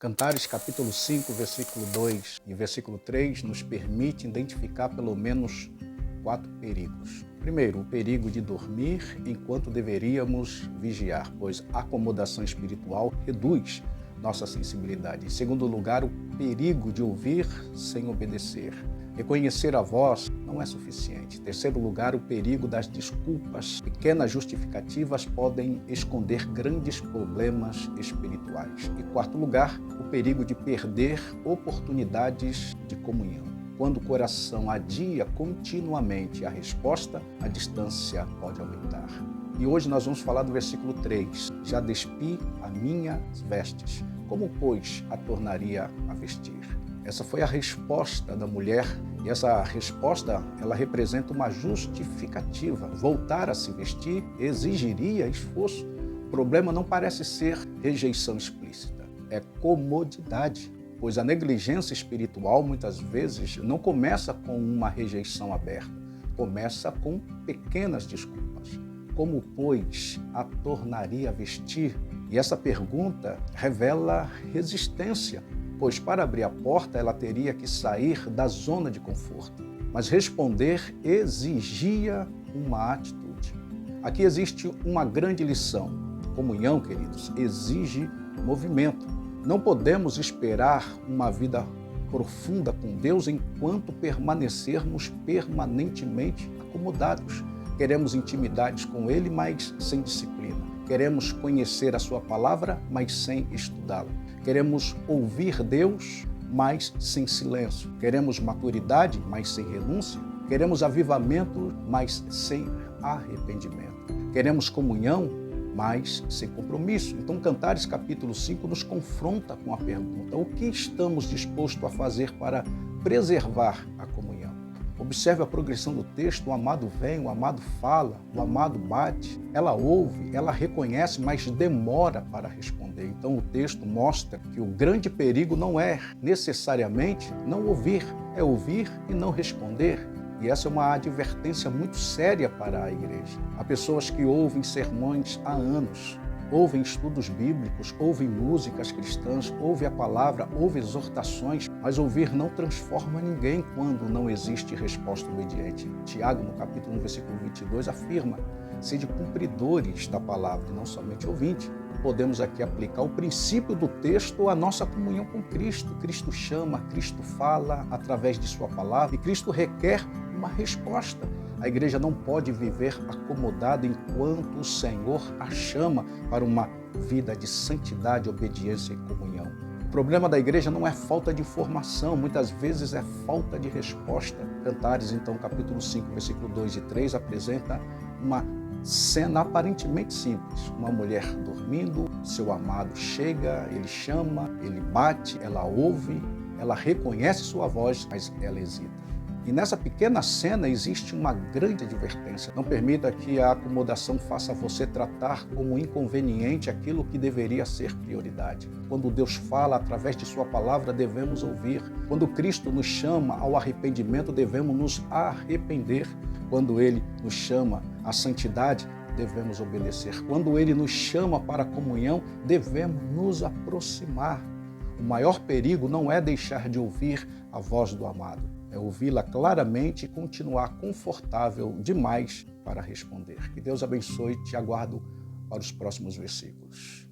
Cantares capítulo 5, versículo 2 e versículo 3 nos permite identificar pelo menos 4 perigos. Primeiro, o perigo de dormir enquanto deveríamos vigiar, pois a acomodação espiritual reduz nossa sensibilidade. Em segundo lugar, o perigo de ouvir sem obedecer. Reconhecer a voz não é suficiente. Em terceiro lugar, o perigo das desculpas. Pequenas justificativas podem esconder grandes problemas espirituais. E quarto lugar, o perigo de perder oportunidades de comunhão. Quando o coração adia continuamente a resposta, a distância pode aumentar. E hoje nós vamos falar do versículo 3. Já despi as minhas vestes. Como, pois, a tornaria a vestir? Essa foi a resposta da mulher, e essa resposta, ela representa uma justificativa. Voltar a se vestir exigiria esforço. O problema não parece ser rejeição explícita, é comodidade, pois a negligência espiritual muitas vezes não começa com uma rejeição aberta, começa com pequenas desculpas. Como, pois, a tornaria a vestir? E essa pergunta revela resistência, pois para abrir a porta ela teria que sair da zona de conforto. Mas responder exigia uma atitude. Aqui existe uma grande lição. Comunhão, queridos, exige movimento. Não podemos esperar uma vida profunda com Deus enquanto permanecermos permanentemente acomodados. Queremos intimidades com Ele, mas sem disciplina. Queremos conhecer a Sua palavra, mas sem estudá-la. Queremos ouvir Deus, mas sem silêncio. Queremos maturidade, mas sem renúncia. Queremos avivamento, mas sem arrependimento. Queremos comunhão, mas sem compromisso. Então, Cantares capítulo 5 nos confronta com a pergunta: o que estamos dispostos a fazer para preservar a comunhão? Observe a progressão do texto. O amado vem, o amado fala, o amado bate, ela ouve, ela reconhece, mas demora para responder. Então o texto mostra que o grande perigo não é necessariamente não ouvir, é ouvir e não responder. E essa é uma advertência muito séria para a igreja. Há pessoas que ouvem sermões há anos, ouvem estudos bíblicos, ouvem músicas cristãs, ouvem a palavra, ouvem exortações, mas ouvir não transforma ninguém quando não existe resposta obediente. Tiago, no capítulo 1, versículo 22, afirma: sede cumpridores da palavra e não somente ouvintes. Podemos aqui aplicar o princípio do texto à nossa comunhão com Cristo. Cristo chama, Cristo fala através de sua palavra e Cristo requer uma resposta. A igreja não pode viver acomodada enquanto o Senhor a chama para uma vida de santidade, obediência e comunhão. O problema da igreja não é falta de informação, muitas vezes é falta de resposta. Cantares, então, capítulo 5, versículo 2 e 3, apresenta uma cena aparentemente simples. Uma mulher dormindo, seu amado chega, ele chama, ele bate, ela ouve, ela reconhece sua voz, mas ela hesita. E nessa pequena cena existe uma grande advertência. Não permita que a acomodação faça você tratar como inconveniente aquilo que deveria ser prioridade. Quando Deus fala através de sua palavra, devemos ouvir. Quando Cristo nos chama ao arrependimento, devemos nos arrepender. Quando Ele nos chama à santidade, devemos obedecer. Quando Ele nos chama para a comunhão, devemos nos aproximar. O maior perigo não é deixar de ouvir a voz do amado, é ouvi-la claramente e continuar confortável demais para responder. Que Deus abençoe e te aguardo para os próximos versículos.